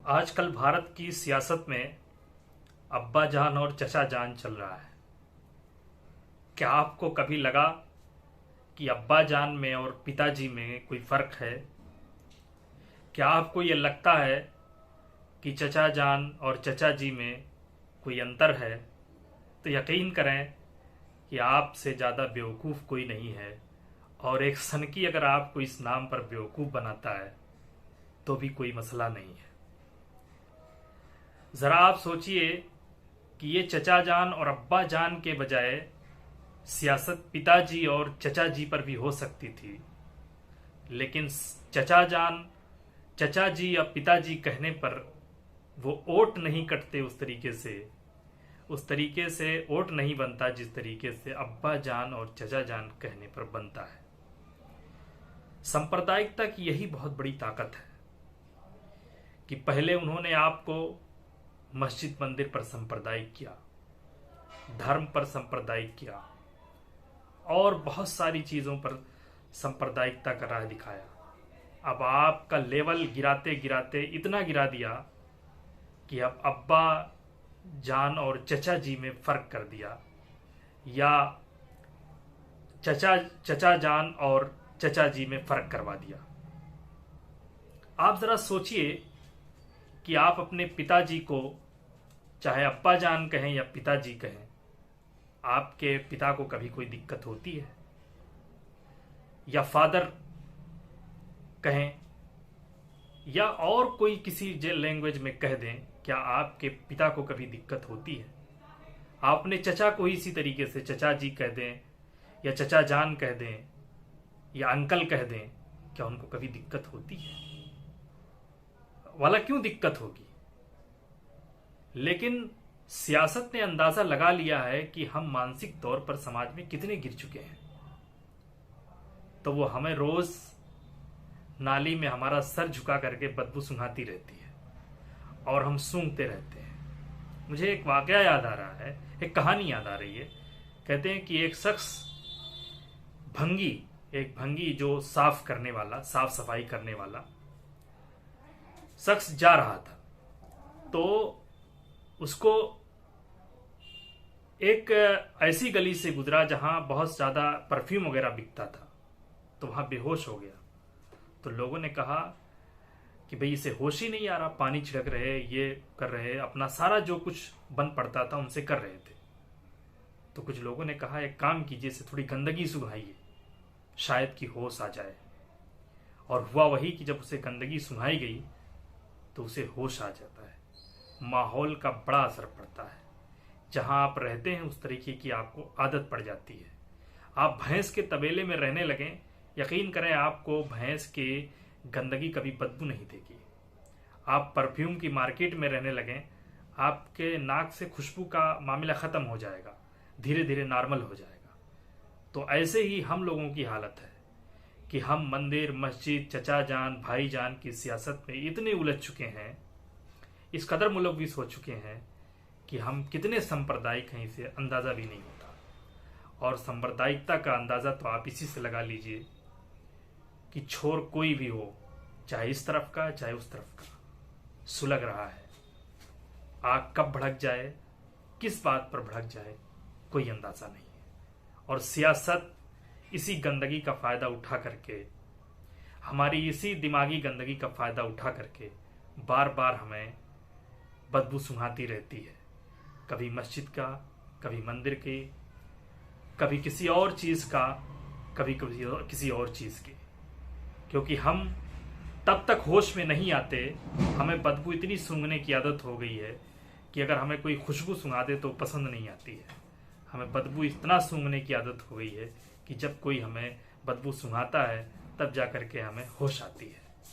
आजकल भारत की सियासत में अब्बा जान और चचा जान चल रहा है। क्या आपको कभी लगा कि अब्बा जान में और पिताजी में कोई फर्क है? क्या आपको ये लगता है कि चचा जान और चचा जी में कोई अंतर है? तो यकीन करें कि आपसे ज़्यादा बेवकूफ़ कोई नहीं है, और एक सनकी अगर आपको इस नाम पर बेवकूफ़ बनाता है तो भी कोई मसला नहीं है। ज़रा आप सोचिए कि ये चचा जान और अब्बा जान के बजाय सियासत पिताजी और चचा जी पर भी हो सकती थी, लेकिन चचा जी या पिताजी कहने पर वो ओट नहीं कटते उस तरीके से ओट नहीं बनता जिस तरीके से अब्बा जान और चचा जान कहने पर बनता है। सांप्रदायिकता की यही बहुत बड़ी ताकत है कि पहले उन्होंने आपको मस्जिद मंदिर पर सांप्रदायिक किया, धर्म पर सांप्रदायिक किया, और बहुत सारी चीज़ों पर सांप्रदायिकता का राह दिखाया। अब आपका लेवल गिराते गिराते इतना गिरा दिया कि अब अब्बा जान और चचा जी में फ़र्क कर दिया, या चचा जान और चचा जी में फ़र्क करवा दिया। आप ज़रा सोचिए कि आप अपने पिताजी को चाहे अब्बा जान कहें या पिताजी कहें, आपके पिता को कभी कोई दिक्कत होती है? या फादर कहें या और कोई किसी लैंग्वेज में कह दें, क्या आपके पिता को कभी दिक्कत होती है? आप अपने चचा को ही इसी तरीके से चचा जी कह दें या चचा जान कह दें या अंकल कह दें, क्या उनको कभी दिक्कत होती है? वाला क्यों दिक्कत होगी? लेकिन सियासत ने अंदाजा लगा लिया है कि हम मानसिक तौर पर समाज में कितने गिर चुके हैं, तो वो हमें रोज नाली में हमारा सर झुका करके बदबू सुनाती रहती है और हम सूंघते रहते हैं। मुझे एक वाकया याद आ रहा है, एक कहानी याद आ रही है। कहते हैं कि एक शख्स भंगी जो साफ सफाई करने वाला शख्स जा रहा था, तो उसको एक ऐसी गली से गुजरा जहां बहुत ज्यादा परफ्यूम वगैरह बिकता था, तो वहां बेहोश हो गया। तो लोगों ने कहा कि भाई इसे होश ही नहीं आ रहा, पानी छिड़क रहे, ये कर रहे, अपना सारा जो कुछ बन पड़ता था उनसे कर रहे थे। तो कुछ लोगों ने कहा एक काम कीजिए, इसे थोड़ी गंदगी सुंघाइए, शायद कि होश आ जाए। और हुआ वही कि जब उसे गंदगी सुंघाई गई तो उसे होश आ जाता है। माहौल का बड़ा असर पड़ता है, जहां आप रहते हैं उस तरीके की आपको आदत पड़ जाती है। आप भैंस के तबेले में रहने लगें, यकीन करें आपको भैंस के गंदगी कभी बदबू नहीं देगी। आप परफ्यूम की मार्केट में रहने लगें, आपके नाक से खुशबू का मामला खत्म हो जाएगा, धीरे धीरे नॉर्मल हो जाएगा। तो ऐसे ही हम लोगों की हालत है कि हम मंदिर, मस्जिद, चचा जान, भाई जान की सियासत में इतने उलझ चुके हैं, इस कदर मुलव्विस हो चुके हैं कि हम कितने सांप्रदायिक हैं इसे अंदाजा भी नहीं होता। और सांप्रदायिकता का अंदाजा तो आप इसी से लगा लीजिए कि छोर कोई भी हो, चाहे इस तरफ का चाहे उस तरफ का, सुलग रहा है। आग कब भड़क जाए, किस बात पर भड़क जाए, कोई अंदाजा नहीं है। और सियासत इसी गंदगी का फायदा उठा करके, हमारी इसी दिमागी गंदगी का फायदा उठा करके बार बार हमें बदबू सुनाती रहती है। कभी मस्जिद का, कभी मंदिर के, कभी किसी और चीज का, कभी किसी और चीज की। क्योंकि हम तब तक होश में नहीं आते, हमें बदबू इतनी सूंघने की आदत हो गई है कि अगर हमें कोई खुशबू सूंघा दे तो पसंद नहीं आती है। हमें बदबू इतना सूंघने की आदत हो गई है कि जब कोई हमें बदबू सूंघाता है तब जा करके हमें होश आती है।